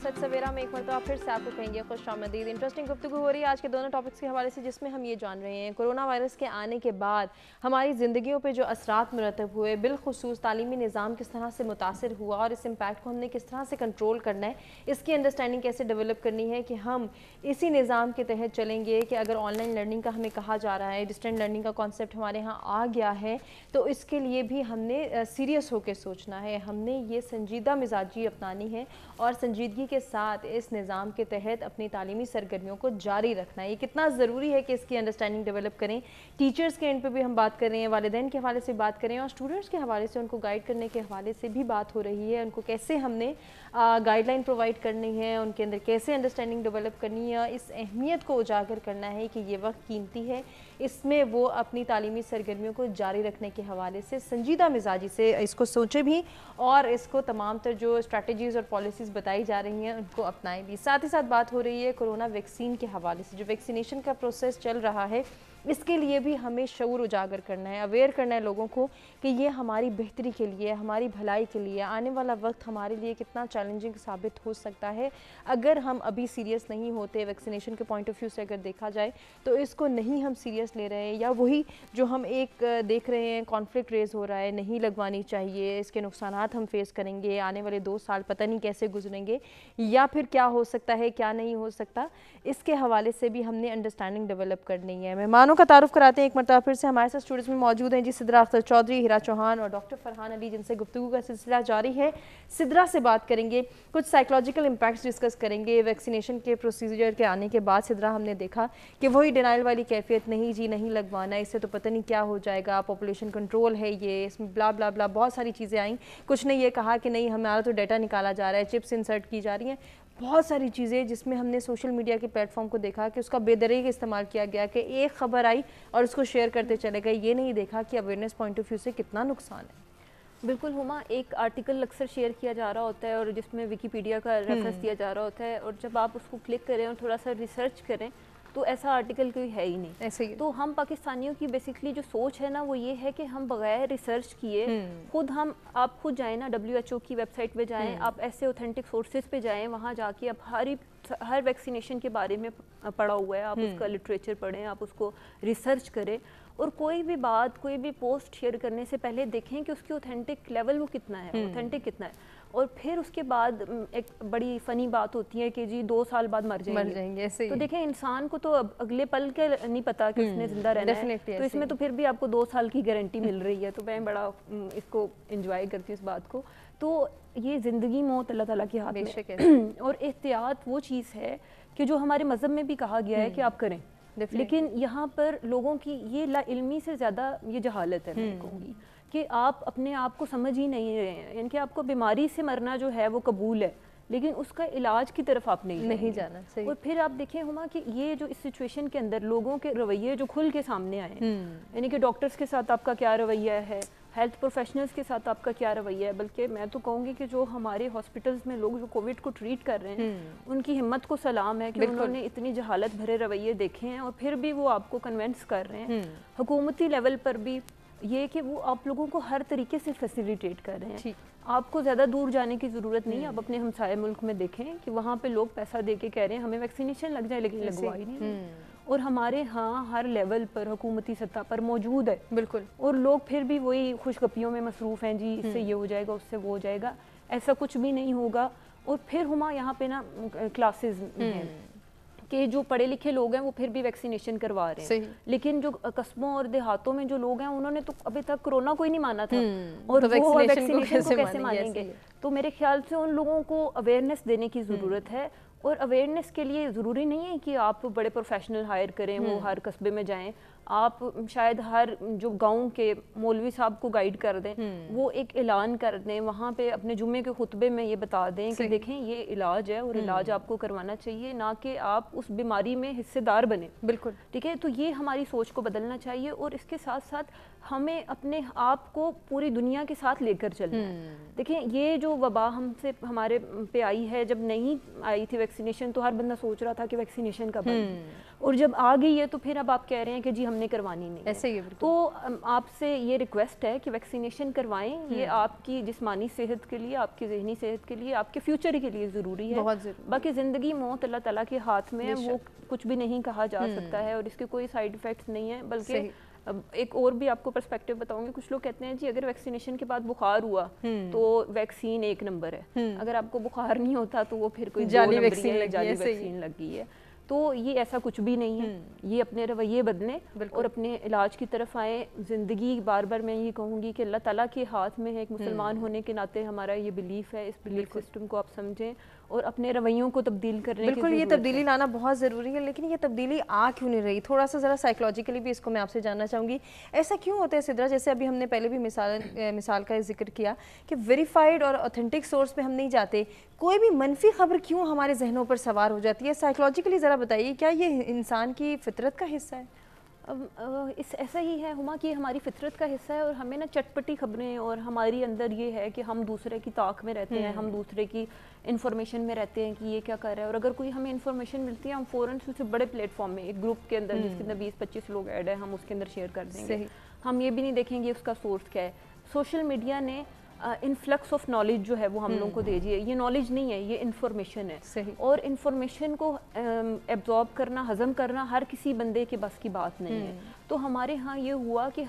سچ سویرا میں ایک مرتبہ پھر سے آپ کو کہیں گے خوش آمدید. انٹرسٹنگ گفتگو ہو رہی ہے آج کے دونوں ٹاپکس کے حوالے سے, جس میں ہم یہ جان رہے ہیں کرونا وائرس کے آنے کے بعد ہماری زندگیوں پہ جو اثرات مرتب ہوئے, بالخصوص تعلیمی نظام کس طرح سے متاثر ہوا اور اس امپیکٹ کو ہم نے کس طرح سے کنٹرول کرنا ہے, اس کی انڈرسٹینڈنگ کیسے ڈیولپ کرنی ہے کہ ہم اسی نظام کے تحت چلیں گے. کہ اگر آن لائن لرننگ کا ہمیں کہا جا رہا ہے, ڈسٹینٹ لرننگ کا کانسیپٹ ہمارے ہاں آ گیا ہے, تو اس کے لیے بھی ہم نے سیریس ہو کے سوچنا ہے. ہم نے یہ سنجیدہ مزاجی اپنانی ہے اور سنجیدگی کے ساتھ اس نظام کے تحت اپنی تعلیمی سرگرمیوں کو جاری رکھنا ہے. یہ کتنا ضروری ہے کہ اس کی انڈرسٹینڈنگ ڈیولپ کریں. ٹیچرز کے اینڈ پہ بھی ہم بات کر رہے ہیں, والدین کے حوالے سے بات کریں, اور اسٹوڈنٹس کے حوالے سے ان کو گائیڈ کرنے کے حوالے سے بھی بات ہو رہی ہے. ان کو کیسے ہم نے گائیڈ لائن پرووائڈ کرنی ہے, ان کے اندر کیسے انڈرسٹینڈنگ ڈیولپ کرنی ہے, اس اہمیت کو اجاگر کرنا ہے کہ یہ وقت قیمتی ہے, اس میں وہ اپنی تعلیمی سرگرمیوں کو جاری رکھنے کے حوالے سے سنجیدہ مزاجی سے اس کو سوچے بھی اور اس کو تمام تر جو اسٹریٹجیز اور پالیسیز بتائی جا رہی ہیں ان کو اپنائیں بھی. ساتھ ہی ساتھ بات ہو رہی ہے کرونا ویکسین کے حوالے سے. جو ویکسینیشن کا پروسیس چل رہا ہے اس کے لیے بھی ہمیں شعور اجاگر کرنا ہے, اویئر کرنا ہے لوگوں کو کہ یہ ہماری بہتری کے لیے, ہماری بھلائی کے لیے. آنے والا وقت ہمارے لیے کتنا چیلنجنگ ثابت ہو سکتا ہے اگر ہم ابھی سیریس نہیں ہوتے. ویکسینیشن کے پوائنٹ آف ویو سے اگر دیکھا جائے تو اس کو نہیں ہم سیریس لے رہے ہیں, یا وہی جو ہم ایک دیکھ رہے ہیں کانفلکٹ ریز ہو رہا ہے, نہیں لگوانی چاہیے, اس کے نقصانات ہم فیس کریں گے, آنے والے 2 سال پتہ نہیں کیسے گزریں گے, یا پھر کیا ہو سکتا ہے کیا نہیں ہو سکتا, اس کے حوالے سے بھی ہم نے انڈرسٹینڈنگ ڈیولپ کرنی ہے. مہمانوں کا تعارف کراتے ہیں ایک مرتبہ پھر سے. ہمارے ساتھ اسٹوڈنٹس میں موجود ہیں جی سدرا اختر چودھری, ہیرا چوہان اور ڈاکٹر فرحان علی, جن سے گفتگو کا سلسلہ جاری ہے. سدرا سے بات کریں گے, کچھ سائیکلوجیکل امپیکٹس ڈسکس کریں گے. ویکسینیشن کے پروسیجر کے آنے کے بعد سدرا ہم نے دیکھا کہ وہی ڈینائل والی کیفیت, نہیں جی نہیں لگوانا, اس سے تو پتہ نہیں کیا ہو جائے گا, پاپولیشن کنٹرول ہے یہ, اس میں بلا بلا بلا بہت ساری چیزیں آئیں. کچھ نے یہ کہا کہ نہیں ہمارا تو ڈیٹا نکالا جا رہا ہے, چپس انسرٹ کی جا رہی ہیں, بہت ساری چیزیں جس میں ہم نے سوشل میڈیا کے پلیٹ فارم کو دیکھا کہ اس کا بے دریغ استعمال کیا گیا کہ ایک خبر آئی اور اس کو شیئر کرتے چلے گئے. یہ نہیں دیکھا کہ اویئرنیس پوائنٹ آف ویو سے کتنا نقصان ہے. بالکل ہما, ایک آرٹیکل اکثر شیئر کیا جا رہا ہوتا ہے اور جس میں ویکیپیڈیا کا ریفرنس دیا جا رہا ہوتا ہے, اور جب آپ اس کو کلک کریں اور تھوڑا سا ریسرچ کریں تو ایسا آرٹیکل کوئی ہے ہی نہیں. ایسے ہی تو ہم پاکستانیوں کی بیسکلی جو سوچ ہے نا وہ یہ ہے کہ ہم بغیر ریسرچ کیے آپ خود جائیں نا, WHO کی ویب سائٹ پہ جائیں, آپ ایسے اوتھینٹک سورسز پہ جائیں, وہاں جا کے آپ ہر ویکسینیشن کے بارے میں پڑھا ہوا ہے, آپ اس کا لٹریچر پڑھیں, آپ اس کو ریسرچ کریں, اور کوئی بھی بات کوئی بھی پوسٹ شیئر کرنے سے پہلے دیکھیں کہ اس کی اوتھینٹک لیول وہ کتنا ہے, اوتھینٹک کتنا ہے. اور پھر اس کے بعد ایک بڑی فنی بات ہوتی ہے کہ جی 2 سال بعد مر جائیں گے. تو دیکھیں انسان کو تو اب اگلے پل کے نہیں پتا کہ اس نے زندہ رہنا ہے, تو اس میں تو پھر بھی آپ کو 2 سال کی گارنٹی مل رہی ہے. تو میں بڑا اس کو انجوائے کرتی ہوں اس بات کو. تو یہ زندگی موت اللہ تعالیٰ کے ہاتھ میں, اور احتیاط وہ چیز ہے کہ جو ہمارے مذہب میں بھی کہا گیا ہے کہ آپ کریں, لیکن یہاں پر لوگوں کی یہ لا علمی سے زیادہ یہ جہالت ہے, میں کہوں گی کہ آپ اپنے آپ کو سمجھ ہی نہیں رہے ہیں. یعنی کہ آپ کو بیماری سے مرنا جو ہے وہ قبول ہے, لیکن اس کا علاج کی طرف آپ نہیں جانا. اور پھر آپ دیکھیں ہما کہ یہ جو اس سچویشن کے اندر لوگوں کے رویے جو کھل کے سامنے آئے ہیں, یعنی کہ ڈاکٹرز کے ساتھ آپ کا کیا رویہ ہے, ہیلتھ پروفیشنلز کے ساتھ آپ کا کیا رویہ ہے, بلکہ میں تو کہوں گی کہ جو ہمارے ہاسپٹلز میں لوگ جو کووڈ کو ٹریٹ کر رہے ہیں ان کی ہمت کو سلام ہے کہ انہوں نے اتنی جہالت بھرے رویے دیکھے ہیں اور پھر بھی وہ آپ کو کنونس کر رہے ہیں. حکومتی لیول پر بھی یہ کہ وہ آپ لوگوں کو ہر طریقے سے فیسیلیٹیٹ کر رہے ہیں. آپ کو زیادہ دور جانے کی ضرورت نہیں. آپ اپنے ہمسائے ملک میں دیکھیں کہ وہاں پہ لوگ پیسہ دے کے کہہ رہے ہیں ہمیں ویکسینیشن لگ جائے, لیکن لگوا ہی نہیں. اور ہمارے ہاں ہر لیول پر حکومتی سطح پر موجود ہے. بالکل. اور لوگ پھر بھی وہی خوش گپیوں میں مصروف ہیں, جی اس سے یہ ہو جائے گا, اس سے وہ ہو جائے گا. ایسا کچھ بھی نہیں ہوگا. اور پھر ہما یہاں پہ نا کلاسز ہیں کہ جو پڑھے لکھے لوگ ہیں وہ پھر بھی ویکسینیشن کروا رہے ہیں, لیکن جو قصبوں اور دیہاتوں میں جو لوگ ہیں انہوں نے تو ابھی تک کرونا کو ہی نہیں مانا تھا, اور وہ ویکسینیشن کو کیسے مانیں گے؟ تو میرے خیال سے ان لوگوں کو اویئرنیس دینے کی ضرورت ہے, اور اویئرنیس کے لیے ضروری نہیں ہے کہ آپ بڑے پروفیشنل ہائر کریں, وہ ہر قصبے میں جائیں, آپ شاید ہر جو گاؤں کے مولوی صاحب کو گائیڈ کر دیں, وہ ایک اعلان کر دیں, وہاں پہ اپنے جمعے کے خطبے میں یہ بتا دیں کہ دیکھیں یہ علاج ہے اور علاج آپ کو کروانا چاہیے, نہ کہ آپ اس بیماری میں حصے دار بنیں. بالکل ٹھیک ہے, تو یہ ہماری سوچ کو بدلنا چاہیے, اور اس کے ساتھ ساتھ ہمیں اپنے آپ کو پوری دنیا کے ساتھ لے کر چلنا ہے. دیکھیں یہ جو وبا ہمارے پہ آئی ہے, جب نہیں آئی تھی ویکسینیشن تو ہر بندہ سوچ رہا تھا کہ ویکسینیشن کب آئے, اور جب آ گئی ہے تو پھر اب آپ کہہ رہے ہیں کہ جی ہم نے کروانی نہیں ہے. تو آپ سے یہ ریکویسٹ ہے کہ ویکسینیشن کروائیں, یہ آپ کی جسمانی صحت کے لیے, آپ کی ذہنی صحت کے لیے, آپ کے فیوچر کے لیے ضروری ہے. باقی زندگی موت اللہ تعالیٰ کے ہاتھ میں ہے, وہ کچھ بھی نہیں کہا جا سکتا ہے, اور اس کے کوئی سائیڈ ایفیکٹس نہیں ہیں. بلکہ ایک اور بھی آپ کو پرسپیکٹیو بتاؤں گی, کچھ لوگ کہتے ہیں جی اگر ویکسینیشن کے بعد بخار ہوا تو ویکسین ایک نمبر ہے, اگر آپ کو بخار نہیں ہوتا تو وہ پھر کوئی جعلی ویکسین لگ گئی ہے. تو یہ ایسا کچھ بھی نہیں ہے, یہ اپنے رویے بدلیں اور اپنے علاج کی طرف آئیں. زندگی بار بار میں یہ کہوں گی کہ اللہ تعالیٰ کے ہاتھ میں ہے, ایک مسلمان ہونے کے ناطے ہمارا یہ بلیف ہے, اس بلیف سسٹم کو آپ سمجھیں اور اپنے رویوں کو تبدیل کرنے کی بالکل یہ تبدیلی لانا بہت ضروری ہے. لیکن یہ تبدیلی آ کیوں نہیں رہی, تھوڑا سا ذرا سائیکولوجیکلی بھی اس کو میں آپ سے جاننا چاہوں گی. ایسا کیوں ہوتا ہے سدرا, جیسے ابھی ہم نے پہلے بھی مثال کا ذکر کیا کہ ویریفائڈ اور اوتھینٹک سورس پہ ہم نہیں جاتے, کوئی بھی منفی خبر کیوں ہمارے ذہنوں پر سوار ہو جاتی ہے؟ سائیکولوجیکلی ذرا بتائیے, کیا یہ انسان کی فطرت کا حصہ ہے؟ ایسا ہی ہے ہما کہ ہماری فطرت کا حصہ ہے, اور ہمیں نا چٹپٹی خبریں, اور ہماری اندر یہ ہے کہ ہم دوسرے کی طاق میں رہتے ہیں, ہم دوسرے کی انفارمیشن میں رہتے ہیں کہ یہ کیا کر رہا ہے, اور اگر کوئی ہمیں انفارمیشن ملتی ہے ہم فوراً سے بڑے پلیٹ فارم میں ایک گروپ کے اندر جس کے اندر 20-25 لوگ ایڈ ہیں, ہم اس کے اندر شیئر کر دیں گے. ہم یہ بھی نہیں دیکھیں گے اس کا سورس کیا ہے. سوشل میڈیا نے انفلکس آف نالج جو ہے وہ ہم لوگوں کو دے دیے. یہ نالج نہیں ہے, یہ انفارمیشن ہے, اور انفارمیشن کو ایبزارب کرنا, ہضم کرنا ہر کسی بندے کے بس کی بات نہیں ہے. تو ہمارے ہاں یہ ہوا کہ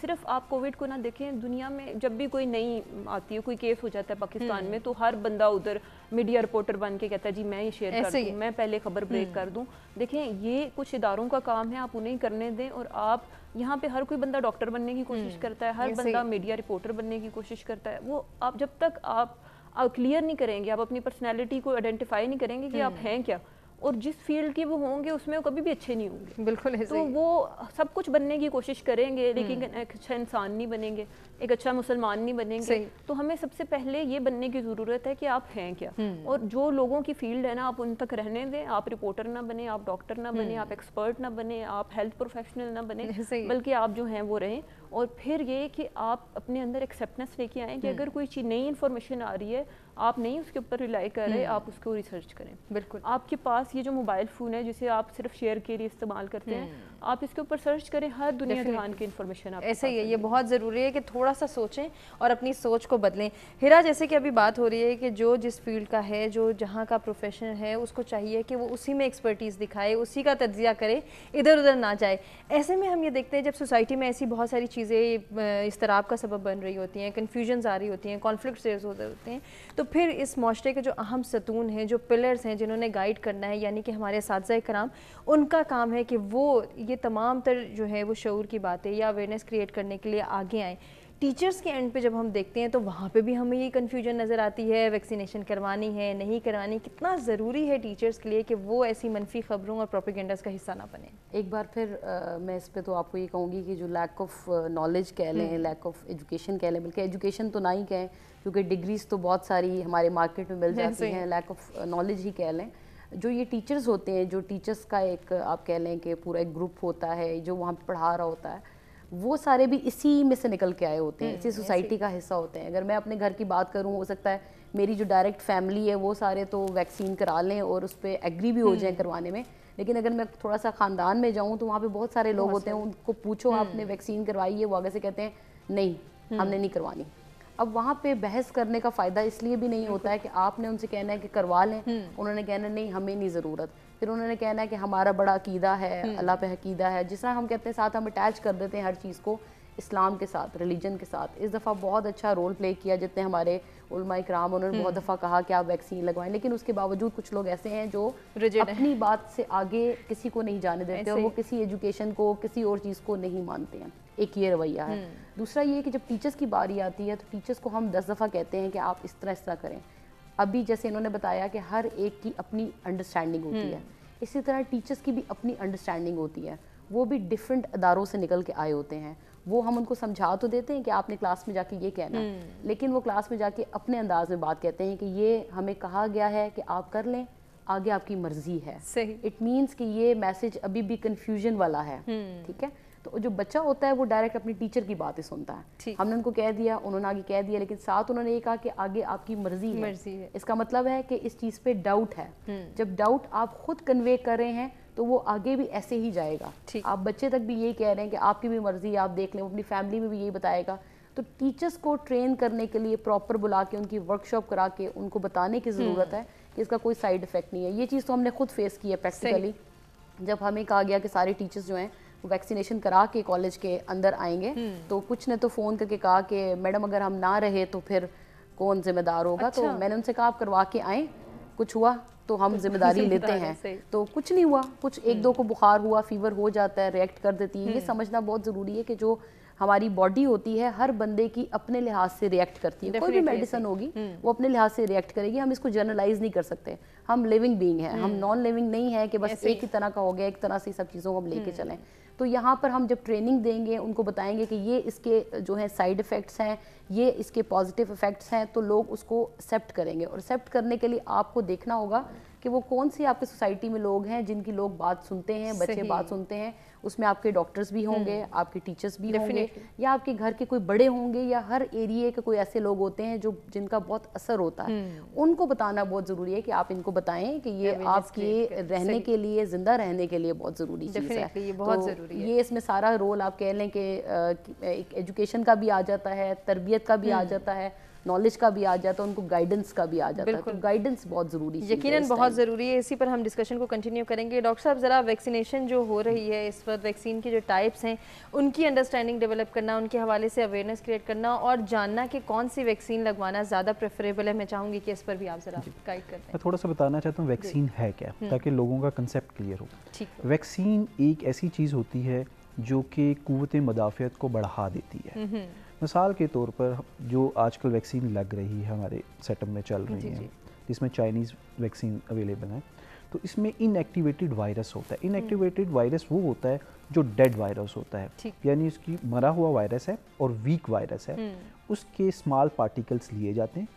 صرف آپ کووڈ کو نہ دیکھیں, دنیا میں جب بھی کوئی نئی آتی ہے, کوئی کیس ہو جاتا ہے پاکستان میں, تو ہر بندہ ادھر میڈیا رپورٹر بن کے کہتا ہے جی میں یہ شیئر کر دوں, میں پہلے خبر بریک کر دوں. دیکھیں یہ کچھ اداروں کا کام ہے, آپ انہیں کرنے دیں. اور آپ یہاں پہ ہر کوئی بندہ ڈاکٹر بننے کی کوشش کرتا ہے, ہر بندہ میڈیا رپورٹر بننے کی کوشش کرتا ہے. وہ آپ جب تک آپ کلیئر نہیں کریں گے, آپ اپنی پرسنالٹی کو آئیڈینٹیفائی نہیں کریں گے کہ آپ ہیں کیا, اور جس فیلڈ کے وہ ہوں گے اس میں وہ کبھی بھی اچھے نہیں ہوں گے. بالکل. تو وہ سب کچھ بننے کی کوشش کریں گے لیکن ایک اچھا انسان نہیں بنیں گے, ایک اچھا مسلمان نہیں بنیں گے. تو ہمیں سب سے پہلے یہ بننے کی ضرورت ہے کہ آپ ہیں کیا, اور جو لوگوں کی فیلڈ ہے نا آپ ان تک رہنے دیں. آپ رپورٹر نہ بنیں, آپ ڈاکٹر نہ بنیں, آپ ایکسپرٹ نہ بنیں, آپ ہیلتھ پروفیشنل نہ بنیں, بلکہ آپ جو ہیں وہ رہیں. اور پھر یہ کہ آپ اپنے اندر ایکسیپٹنس لے کے آئیں کہ اگر کوئی چیز نئی انفارمیشن آ رہی ہے, آپ نہیں اس کے اوپر ریلائی کر رہے, آپ اس کو ریسرچ کریں. بالکل. آپ کے پاس یہ جو موبائل فون ہے جسے آپ صرف شیئر کے لیے استعمال کرتے ہیں, آپ اس کے اوپر سرچ کریں, ہر دنیا جہان کی انفارمیشن آپ ایسا ہی ہے. یہ بہت ضروری ہے کہ تھوڑا سا سوچیں اور اپنی سوچ کو بدلیں. ہیرا, جیسے کہ ابھی بات ہو رہی ہے کہ جو جس فیلڈ کا ہے, جو جہاں کا پروفیشن ہے, اس کو چاہیے کہ وہ اسی میں ایکسپرٹیز دکھائے, اسی کا تجزیہ کرے, ادھر ادھر نہ جائے. ایسے میں ہم یہ دیکھتے ہیں جب سوسائٹی میں ایسی بہت ساری چیزیں اضطراب کا سبب بن رہی ہوتی ہیں, کنفیوژنز آ رہی ہوتی ہیں, کانفلکٹس ریز ہو رہے ہوتے ہیں, تو پھر اس معاشرے کے جو اہم ستون ہیں, جو پلرز ہیں, جنہوں نے گائیڈ کرنا ہے, یعنی کہ ہمارے اساتذہ کرام, ان کا کام ہے کہ وہ یہ تمام تر جو ہے وہ شعور کی باتیں یا اویئرنیس کریٹ کرنے کے لیے آگے آئیں. ٹیچرز کے اینڈ پہ جب ہم دیکھتے ہیں تو وہاں پہ بھی ہمیں یہ کنفیوژن نظر آتی ہے, ویکسینیشن کروانی ہے نہیں کروانی. کتنا ضروری ہے ٹیچرز کے لیے کہ وہ ایسی منفی خبروں اور پروپیگنڈاز کا حصہ نہ بنیں. ایک بار پھر میں اس پہ تو آپ کو یہ کہوں گی کہ جو لیک آف نالج کہہ لیں, لیک آف ایجوکیشن کہہ لیں, بلکہ ایجوکیشن تو نہ ہی کہیں کیونکہ ڈگریز تو بہت ساری ہمارے مارکیٹ میں مل جاتی ہیں, لیک آف نالج ہی کہہ لیں. جو یہ ٹیچرز ہوتے ہیں, جو ٹیچرز کا ایک آپ کہہ لیں کہ پورا ایک گروپ ہوتا ہے جو وہاں پہ پڑھا رہا ہوتا ہے, وہ سارے بھی اسی میں سے نکل کے آئے ہوتے ہیں, اسی سوسائٹی کا حصہ ہوتے ہیں. اگر میں اپنے گھر کی بات کروں, ہو سکتا ہے میری جو ڈائریکٹ فیملی ہے وہ سارے تو ویکسین کرا لیں اور اس پہ ایگری بھی ہو جائیں کروانے میں, لیکن اگر میں تھوڑا سا خاندان میں جاؤں تو وہاں پہ بہت سارے لوگ ہوتے ہیں, ان کو پوچھو آپ نے ویکسین کروائی ہے, وہ آگے سے کہتے ہیں نہیں ہم نے نہیں کروانی. اب وہاں پہ بحث کرنے کا فائدہ اس لیے بھی نہیں ہوتا ہے کہ آپ نے ان سے کہنا ہے کہ کروا لیں, انہوں نے کہنا نہیں ہمیں نہیں ضرورت, پھر انہوں نے کہنا ہے کہ ہمارا بڑا عقیدہ ہے, اللہ پہ عقیدہ ہے, جس طرح ہم کہتے ہیں ساتھ ہم اٹیچ کر دیتے ہیں ہر چیز کو. اسلام کے ساتھ, ریلیجن کے ساتھ اس دفعہ بہت اچھا رول پلے کیا. جتنے ہمارے علماء اکرام انہوں نے بہت دفعہ کہا کہ آپ ویکسین لگوائیں, لیکن اس کے باوجود کچھ لوگ ایسے ہیں جو اپنی بات سے آگے کسی کو نہیں جانے دیتے, اور وہ کسی ایجوکیشن کو, کسی اور چیز کو نہیں مانتے ہیں. ایک یہ رویہ ہے. دوسرا یہ کہ جب ٹیچرز کی باری آتی ہے تو ٹیچرز کو ہم 10 دفعہ کہتے ہیں کہ آپ اس طرح کریں. ابھی جیسے انہوں نے بتایا کہ ہر ایک کی اپنی انڈرسٹینڈنگ ہوتی ہے, اسی طرح ٹیچرز کی بھی اپنی انڈرسٹینڈنگ ہوتی ہے. وہ بھی ڈفرینٹ اداروں سے نکل کے آئے ہوتے ہیں. وہ ہم ان کو سمجھا تو دیتے ہیں کہ آپ نے کلاس میں جا کے یہ کہنا ہے, لیکن وہ کلاس میں جا کے اپنے انداز میں بات کہتے ہیں کہ یہ ہمیں کہا گیا ہے کہ آپ کر لیں, آگے آپ کی مرضی ہے. اٹ مینس کہ یہ میسج ابھی بھی کنفیوژن والا ہے. ٹھیک ہے, تو جو بچہ ہوتا ہے وہ ڈائریکٹ اپنی ٹیچر کی باتیں سنتا ہے. ہم نے ان کو کہہ دیا, انہوں نے آگے کہہ دیا, لیکن ساتھ انہوں نے یہ کہا کہ آگے آپ کی مرضی ہے. اس کا مطلب ہے کہ اس چیز پہ ڈاؤٹ ہے. جب ڈاؤٹ آپ خود کنوے کر رہے ہیں تو وہ آگے بھی ایسے ہی جائے گا. آپ بچے تک بھی یہی کہہ رہے ہیں کہ آپ کی بھی مرضی ہے, آپ دیکھ لیں. وہ اپنی فیملی میں بھی یہی بتائے گا. تو ٹیچرز کو ٹرین کرنے کے لیے پراپر بلا کے ان کی ورک شاپ کرا کے ان کو بتانے کی ضرورت ہے کہ اس کا کوئی سائیڈ افیکٹ نہیں ہے. یہ چیز تو ہم نے خود فیس کی ہے پریکٹیکلی. جب ہمیں کہا گیا کہ سارے ٹیچرز جو ہیں ویکسینیشن کرا کے کالج کے اندر آئیں گے, تو کچھ نے تو فون کر کے کہا کہ میڈم اگر ہم نہ رہے تو پھر کون ذمہ دار ہوگا. تو میں نے ان سے کہا آپ کروا کے آئیں, کچھ ہوا تو ہم ذمہ داری لیتے ہیں. تو کچھ نہیں ہوا, کچھ ایک دو کو بخار ہوا, فیور ہو جاتا ہے, ریئیکٹ کر دیتی ہے. یہ سمجھنا بہت ضروری ہے کہ جو ہماری باڈی ہوتی ہے ہر بندے کی اپنے لحاظ سے ریئیکٹ کرتی ہے. کوئی بھی میڈیسن ہوگی وہ اپنے لحاظ سے ریئیکٹ کرے گی. ہم اس کو جنرلائز نہیں کر سکتے. ہم لیونگ بینگ ہیں, ہم نان لیونگ نہیں ہے کہ بس ایک ہی طرح کا ہو گیا, ایک طرح سے سب چیزوں کو ہم لے کے چلیں. تو یہاں پر ہم جب ٹریننگ دیں گے, ان کو بتائیں گے کہ یہ اس کے جو ہیں سائیڈ افیکٹس ہیں, یہ اس کے پازیٹیو افیکٹس ہیں, تو لوگ اس کو ایکسیپٹ کریں گے. اور ایکسیپٹ کرنے کے لیے آپ کو دیکھنا ہوگا کہ وہ کون سی آپ کے سوسائٹی میں لوگ ہیں جن کی لوگ بات سنتے ہیں, بچے بات سنتے ہیں. اس میں آپ کے ڈاکٹرز بھی ہوں گے, آپ کے ٹیچرز بھی ہوں گے, یا آپ کے گھر کے کوئی بڑے ہوں گے, یا ہر ایریے کے کوئی ایسے لوگ ہوتے ہیں جو جن کا بہت اثر ہوتا ہے. ان کو بتانا بہت ضروری ہے کہ آپ ان کو بتائیں کہ یہ آپ کے رہنے کے لیے, زندہ رہنے کے لیے بہت ضروری چیز ہے. تو یہ اس میں سارا رول آپ کہہ لیں کہ ایجوکیشن کا بھی آ جاتا ہے, تربیت کا بھی آ جاتا ہے, نالج کا بھی آ جاتا ہے, ان کو گائیڈنس کا بھی آ جاتا ہے. تو گائیڈنس بہت ضروری ہے, یقیناً بہت ضروری ہے. اسی پر ہم ڈسکشن کو کنٹینیو کریں گے. ڈاکٹر صاحب ذرا ویکسینیشن جو ہو رہی ہے اس وقت, ویکسین کی جو ٹائپس ہیں ان کی انڈرسٹینڈنگ ڈیولپ کرنا, ان کے حوالے سے اویئرنیس کریٹ کرنا اور جاننا کہ کون سی ویکسین لگوانا زیادہ پریفریبل ہے. میں چاہوں گی کہ اس پر بھی آپ ذرا گائیڈ کر دیں. میں تھوڑا سا بتانا چاہتا ہوں ویکسین ہے کیا, تاکہ لوگوں کا کنسیپٹ کلیئر ہو. ویکسین ایک ایسی چیز ہوتی ہے جو کہ قوت مدافعت کو بڑھا دیتی ہے. مثال کے طور پر جو آج کل ویکسین لگ رہی ہے ہمارے سیٹ اپ میں چل رہی ہیں, جس میں چائنیز ویکسین اویلیبل ہیں, تو اس میں ان ایکٹیویٹڈ وائرس ہوتا ہے. ان ایکٹیویٹڈ وائرس وہ ہوتا ہے جو ڈیڈ وائرس ہوتا ہے, یعنی اس کی مرا ہوا وائرس ہے اور ویک وائرس ہے. اس کے اسمال پارٹیکلس لیے جاتے ہیں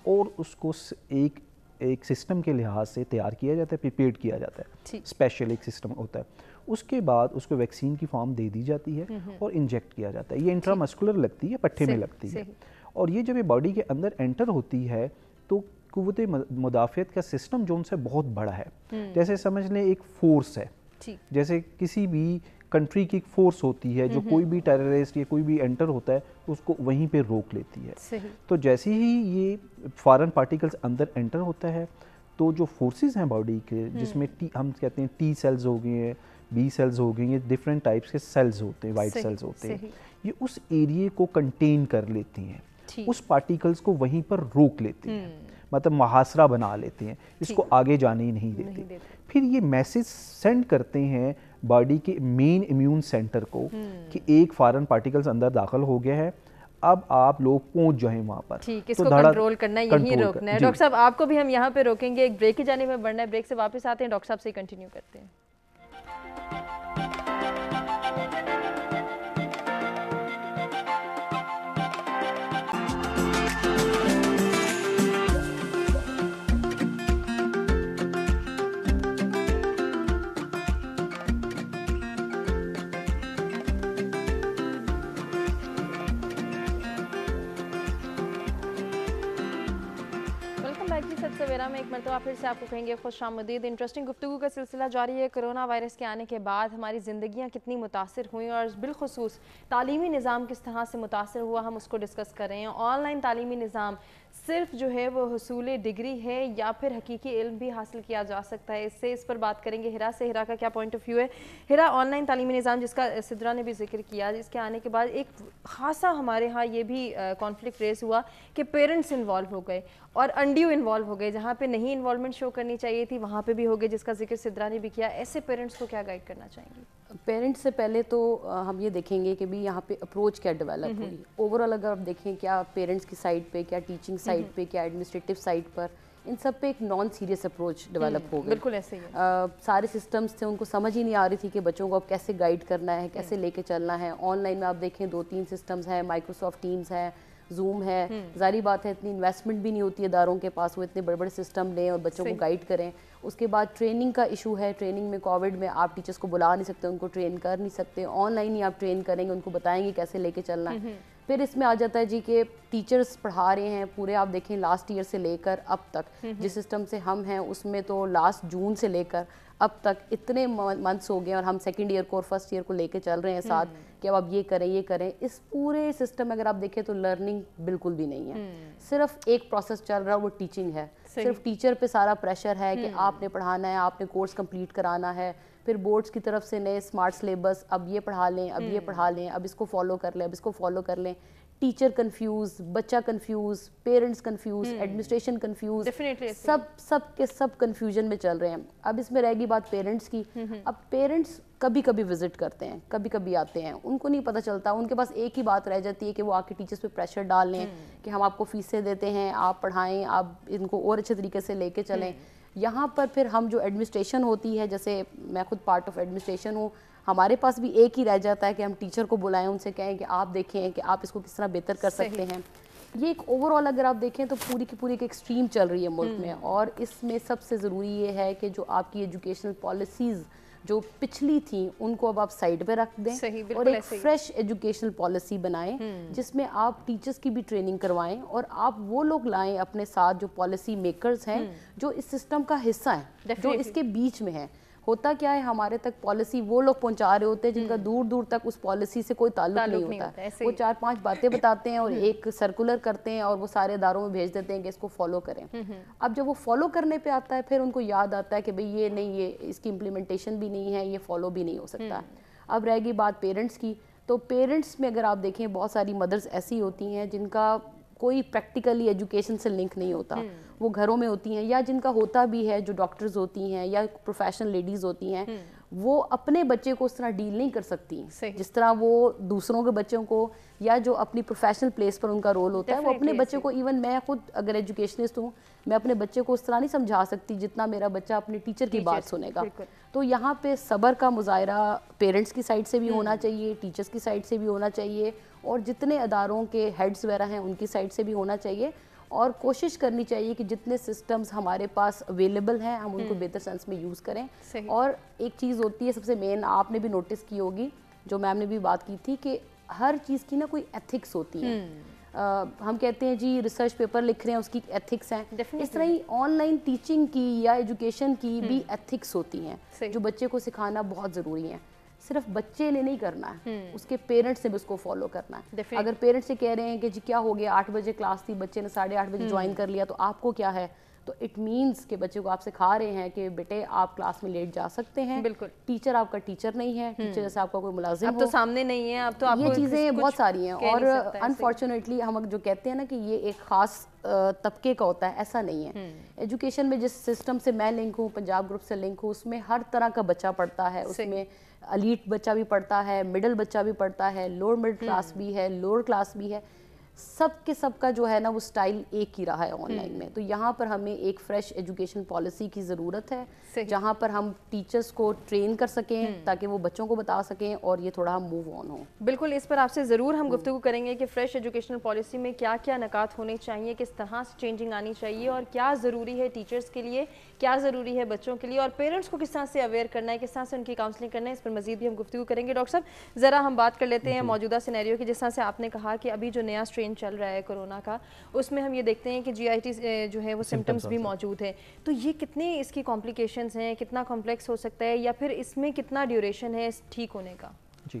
اور اس کو ایک سسٹم کے لحاظ سے تیار کیا جاتا ہے, پریپیئرڈ کیا جاتا ہے, اسپیشل ایک سسٹم ہوتا ہے. اس کے بعد اس کو ویکسین کی فارم دے دی جاتی ہے اور انجیکٹ کیا جاتا ہے. یہ انٹرا مسکولر لگتی ہے, پٹھے میں لگتی ہے, اور یہ جب یہ باڈی کے اندر انٹر ہوتی ہے تو قوت مدافعت کا سسٹم جو ان سے بہت بڑا ہے. جیسے سمجھ لیں ایک فورس ہے, جیسے کسی بھی کنٹری کی ایک فورس ہوتی ہے جو کوئی بھی ٹیررسٹ یا کوئی بھی انٹر ہوتا ہے اس کو وہیں پہ روک لیتی ہے. تو جیسے ہی یہ فارن پارٹیکلز اندر انٹر ہوتا ہے تو جو فورسز ہیں باڈی کے, جس میں ہم کہتے ہیں ٹی سیلز ہو گئے ہیں, بی سیلز ہو گئی ہیں, ڈفرینٹ ٹائپس کے سیلز ہوتے ہیں, وائٹ سیلز ہوتے ہیں, یہ اس ایریے کو کنٹین کر لیتی ہیں, اس پارٹیکلز کو وہیں پر روک لیتی ہیں, مطلب محاصرہ بنا لیتے ہیں, اس کو آگے جانے ہی نہیں دیتے. پھر یہ میسج سینڈ کرتے ہیں باڈی کے مین امیون سینٹر کو کہ ایک فارن پارٹیکلز اندر داخل ہو گیا ہے, اب آپ لوگ پہنچ جائیں وہاں پر. ٹھیک, اس کو کنٹرول کرنا ہے, یہی روکنا ہے. ڈاکٹر صاحب آپ کو بھی ہم یہاں پہ روکیں گے, ایک بریک کی جانب میں بڑھنا ہے. بریک سے واپس آتے ہیں, ڈاکٹر صاحب سے کنٹینیو کرتے ہیں. سویرا میں ایک مرتبہ پھر سے آپ کو کہیں گے خوش آمدید. انٹرسٹنگ گفتگو کا سلسلہ جاری ہے. کرونا وائرس کے آنے کے بعد ہماری زندگیاں کتنی متاثر ہوئیں اور بالخصوص تعلیمی نظام کس طرح سے متاثر ہوا, ہم اس کو ڈسکس کر رہے ہیں. آن لائن تعلیمی نظام صرف جو ہے وہ حصول ڈگری ہے یا پھر حقیقی علم بھی حاصل کیا جا سکتا ہے؟ اس پر بات کریں گے ہرا سے. ہرا کا کیا پوائنٹ آف ویو ہے؟ ہرا، آن لائن تعلیمی نظام جس کا سدرا نے بھی ذکر کیا، جس کے آنے کے بعد ایک خاصا ہمارے ہاں یہ بھی کانفلکٹ ریز ہوا کہ پیرنٹس انوالو ہو گئے اور انڈیو انوالو ہو گئے. جہاں پہ نہیں انوالومنٹ شو کرنی چاہیے تھی وہاں پہ بھی ہو گئے، جس کا ذکر سدرا نے بھی کیا. ایسے پیرنٹس کو کیا گائیڈ کرنا چاہیں گی؟ پیرنٹس سے پہلے تو ہم یہ دیکھیں گے کہ بھی یہاں پہ اپروچ کیا ڈیولپ ہوئی. اوورآل اگر آپ دیکھیں کیا پیرنٹس کی سائڈ پہ، کیا ٹیچنگ سائڈ پہ، کیا ایڈمنسٹریٹو سائڈ پر، ان سب پہ ایک نان سیریس اپروچ ڈیولپ ہو گئی. بالکل ایسے ہی سارے سسٹمز تھے، ان کو سمجھ ہی نہیں آ رہی تھی کہ بچوں کو اب کیسے گائیڈ کرنا ہے، کیسے لے کے چلنا ہے. آن لائن میں آپ دیکھیں 2-3 سسٹمز ہیں، مائکروسافٹ ٹیمز ہے، زوم ہے. ظاہری بات ہے اتنی انویسٹمنٹ بھی نہیں ہوتی اداروں کے پاس وہ اتنے بڑے بڑے سسٹم لیں اور بچوں کو گائیڈ کریں. اس کے بعد ٹریننگ کا ایشو ہے. ٹریننگ میں کووڈ میں آپ ٹیچرس کو بلا نہیں سکتے، ان کو ٹرین کر نہیں سکتے. آن لائن ہی آپ ٹرین کریں گے، ان کو بتائیں گے کیسے لے کے چلنا ہے. پھر اس میں آ جاتا ہے جی کہ ٹیچرز پڑھا رہے ہیں پورے، آپ دیکھیں لاسٹ ایئر سے لے کر اب تک جس سسٹم سے ہم ہیں اس میں تو لاسٹ جون سے لے کر اب تک اتنے منتھس ہو گئے اور ہم سیکنڈ ایئر کو اور فرسٹ ایئر کو لے کے چل رہے ہیں ساتھ کہ اب آپ یہ کریں یہ کریں. اس پورے سسٹم میں اگر آپ دیکھیں تو لرننگ بالکل بھی نہیں ہے. صرف ایک پروسیس چل رہا ہے، وہ ٹیچنگ ہے. صرف ٹیچر پہ سارا پریشر ہے کہ آپ نے پڑھانا ہے، آپ نے کورس کمپلیٹ کرانا ہے. پھر بورڈز کی طرف سے نئے اسمارٹ سلیبس، اب یہ پڑھا لیں، اب یہ پڑھا لیں، اب اس کو فالو کر لیں، اب اس کو فالو کر لیں. ٹیچر کنفیوز، بچہ confused, parents confused, administration confused, سب کے سب کنفیوژن میں چل رہے ہیں. اب اس میں رہ گئی بات پیرنٹس کی. اب پیرنٹس کبھی کبھی وزٹ کرتے ہیں، کبھی کبھی آتے ہیں، ان کو نہیں پتہ چلتا. ان کے پاس ایک ہی بات رہ جاتی ہے کہ وہ آ کے ٹیچرس پہ پریشر ڈال لیں کہ ہم آپ کو فیسیں دیتے ہیں، آپ پڑھائیں، آپ ان کو اور اچھے طریقے سے لے کے چلیں. یہاں پر پھر ہم جو ایڈمنسٹریشن ہوتی ہے، جیسے میں خود پارٹ آف ایڈمنسٹریشن ہوں، ہمارے پاس بھی ایک ہی رہ جاتا ہے کہ ہم ٹیچر کو بلائیں، ان سے کہیں کہ آپ دیکھیں کہ آپ اس کو کس طرح بہتر کر سکتے ہیں. یہ ایک اوور آل اگر آپ دیکھیں تو پوری کی پوری ایک ایکسٹریم چل رہی ہے ملک میں. اور اس میں سب سے ضروری یہ ہے کہ جو آپ کی ایجوکیشنل پالیسیز جو پچھلی تھیں ان کو اب آپ سائڈ پہ رکھ دیں اور ایک فریش ایجوکیشنل پالیسی بنائیں جس میں آپ ٹیچرز کی بھی ٹریننگ کروائیں اور آپ وہ لوگ لائیں اپنے ساتھ جو پالیسی میکرز ہیں، جو اس سسٹم کا حصہ ہیں، جو اس کے بیچ میں ہیں. ہوتا کیا ہے، ہمارے تک پالیسی وہ لوگ پہنچا رہے ہوتے ہیں جن کا دور دور تک اس پالیسی سے کوئی تعلق نہیں ہوتا. وہ 4-5 باتیں بتاتے ہیں اور ایک سرکولر کرتے ہیں اور وہ سارے اداروں میں بھیج دیتے ہیں کہ اس کو فالو کریں. اب جب وہ فالو کرنے پہ آتا ہے پھر ان کو یاد آتا ہے کہ بھئی یہ نہیں، یہ اس کی امپلیمنٹیشن بھی نہیں ہے، یہ فالو بھی نہیں ہو سکتا. اب رہ گئی بات پیرنٹس کی. تو پیرنٹس میں اگر آپ دیکھیں بہت ساری مدرز ایسی ہوتی ہیں جن کا کوئی پریکٹیکلی ایجوکیشن سے لنک نہیں ہوتا، وہ گھروں میں ہوتی ہیں، یا جن کا ہوتا بھی ہے جو ڈاکٹرز ہوتی ہیں یا پروفیشنل لیڈیز ہوتی ہیں، وہ اپنے بچے کو اس طرح ڈیل نہیں کر سکتی جس طرح وہ دوسروں کے بچوں کو، یا جو اپنی پروفیشنل پلیس پر ان کا رول ہوتا ہے وہ اپنے بچے کو، ایون میں خود اگر ایجوکیشنسٹ ہوں میں اپنے بچے کو اس طرح نہیں سمجھا سکتی جتنا میرا بچہ اپنے ٹیچر کی بات سنے گا. تو یہاں پہ صبر کا مظاہرہ پیرنٹس کی سائڈ سے بھی ہونا چاہیے، ٹیچرس کی سائڈ سے بھی ہونا چاہیے، اور جتنے اداروں کے ہیڈز وغیرہ ہیں ان کی سائڈ سے بھی ہونا چاہیے. اور کوشش کرنی چاہیے کہ جتنے سسٹمز ہمارے پاس اویلیبل ہیں ہم ان کو بہتر سینس میں یوز کریں. اور ایک چیز ہوتی ہے سب سے مین، آپ نے بھی نوٹس کی ہوگی، جو میم نے بھی بات کی تھی، کہ ہر چیز کی نا کوئی ایتھکس ہوتی ہے. ہم کہتے ہیں جی ریسرچ پیپر لکھ رہے ہیں اس کی ایتھکس ہیں، اس طرح ہی آن لائن ٹیچنگ کی یا ایجوکیشن کی بھی ایتھکس ہوتی ہیں جو بچے کو سکھانا بہت ضروری ہیں. صرف بچے نے نہیں کرنا ہے، اس کے پیرنٹس نے بھی اس کو فالو کرنا ہے. اگر پیرنٹس سے کہہ رہے ہیں کہ جی کیا ہو گیا 8 بجے کلاس تھی، بچے نے 8:30 بجے جوائن کر لیا تو آپ کو کیا ہے، تو اٹ مینس کہ بچے کو آپ سکھا رہے ہیں کہ بیٹے آپ کلاس میں لیٹ جا سکتے ہیں. بالکل، ٹیچر آپ کا ٹیچر نہیں ہے، ٹیچر جیسے آپ کا کوئی ملازم ہو، اب تو سامنے نہیں ہے، اب تو آپ یہ چیزیں بہت ساری ہیں. اور انفارچونیٹلی ہم جو کہتے ہیں نا کہ یہ ایک خاص طبقے کا ہوتا ہے، ایسا نہیں ہے. ایجوکیشن میں جس سسٹم سے میں لنک ہوں، پنجاب گروپ سے لنک ہوں، اس میں ہر طرح کا بچہ پڑھتا ہے. اس میں ایلیٹ بچہ بھی پڑھتا ہے، مڈل بچہ بھی پڑھتا ہے، لوور مڈل کلاس بھی ہے، لوور کلاس بھی ہے. سب کے سب کا جو ہے نا وہ سٹائل ایک ہی رہا ہے آن لائن میں. تو یہاں پر ہمیں ایک فریش ایجوکیشن پالیسی کی ضرورت ہے جہاں پر ہم ٹیچرز کو ٹرین کر سکیں تاکہ وہ بچوں کو بتا سکیں اور یہ تھوڑا ہم موو آن ہوں. بالکل، اس پر آپ سے ضرور ہم گفتگو کریں گے کہ فریش ایجوکیشنل پالیسی میں کیا کیا نکات ہونے چاہیے، کس طرح سے چینجنگ آنی چاہیے، اور کیا ضروری ہے ٹیچرز کے لیے، کیا ضروری ہے بچوں کے لیے، اور پیرنٹس کو کس طرح سے اویئر کرنا ہے، کس طرح سے ان کی کاؤنسلنگ کرنا ہے. اس پر مزید بھی ہم گفتگو کریں گے. ڈاکٹر صاحب ذرا ہم بات کر لیتے ہیں موجودہ سینیریو کی. جس طرح سے آپ نے کہا کہ ابھی جو نیا اسٹرین چل رہا ہے کورونا کا، اس میں ہم یہ دیکھتے ہیں کہ جی آئی ٹی جو ہے وہ سمٹمز بھی موجود ہیں. تو یہ کتنی اس کی کمپلیکیشنز ہیں، کتنا کمپلیکس ہو سکتا ہے، یا پھر اس میں کتنا ڈیوریشن ہے ٹھیک ہونے کا؟ جی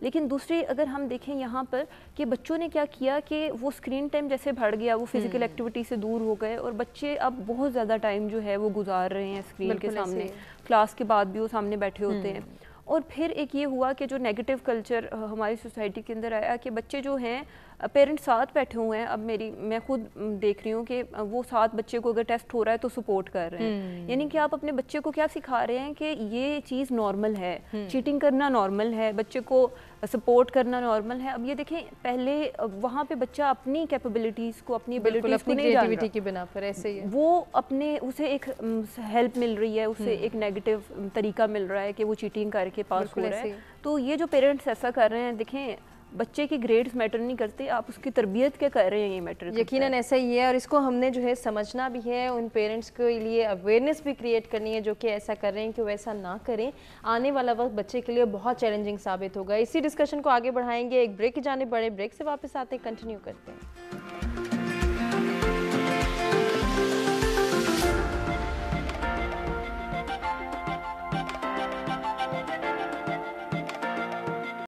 لیکن دوسری اگر ہم دیکھیں یہاں پر کہ بچوں نے کیا کیا کہ وہ اسکرین ٹائم جیسے بڑھ گیا, وہ فزیکل ایکٹیویٹی سے دور ہو گئے, اور بچے اب بہت زیادہ ٹائم جو ہے وہ گزار رہے ہیں اسکرین کے سامنے, کلاس کے بعد بھی وہ سامنے بیٹھے ہوتے ہیں. اور پھر ایک یہ ہوا کہ جو نیگیٹو کلچر ہماری سوسائٹی کے اندر آیا کہ بچے جو ہیں پیرنٹس ساتھ بیٹھے ہوئے ہیں. اب میں خود دیکھ رہی ہوں کہ وہ ساتھ بچے کو اگر ٹیسٹ ہو رہا ہے تو سپورٹ کر رہے ہیں. یعنی کہ آپ اپنے بچے کو کیا سکھا رہے ہیں کہ یہ چیز نارمل ہے, چیٹنگ کرنا نارمل ہے, بچے کو سپورٹ کرنا نارمل ہے. اب یہ دیکھیں پہلے وہاں پہ بچہ اپنی کیپیبلٹیز کو, اپنی ایبلٹیز کو نہیں جان رہا کی بنا پر, ایسے ہی وہ اپنے اسے ایک ہیلپ مل رہی ہے, اسے ایک نیگیٹو طریقہ مل رہا ہے کہ وہ چیٹنگ کر کے پاس ہو رہا ہے. تو یہ جو پیرنٹس ایسا کر رہے ہیں, دیکھیں بچے کی گریڈز میٹر نہیں کرتے, آپ اس کی تربیت کیا کر رہے ہیں یہ میٹر کرتا ہے. یقیناً ایسا ہی ہے, اور اس کو ہم نے جو ہے سمجھنا بھی ہے, ان پیرنٹس کے لیے اویئرنیس بھی کریٹ کرنی ہے جو کہ ایسا کر رہے ہیں کہ وہ ایسا نہ کریں. آنے والا وقت بچے کے لیے بہت چیلنجنگ ثابت ہوگا. اسی ڈسکشن کو آگے بڑھائیں گے, ایک بریک کی جانب بڑھیں, بریک سے واپس آتے ہیں, کنٹینیو کرتے ہیں.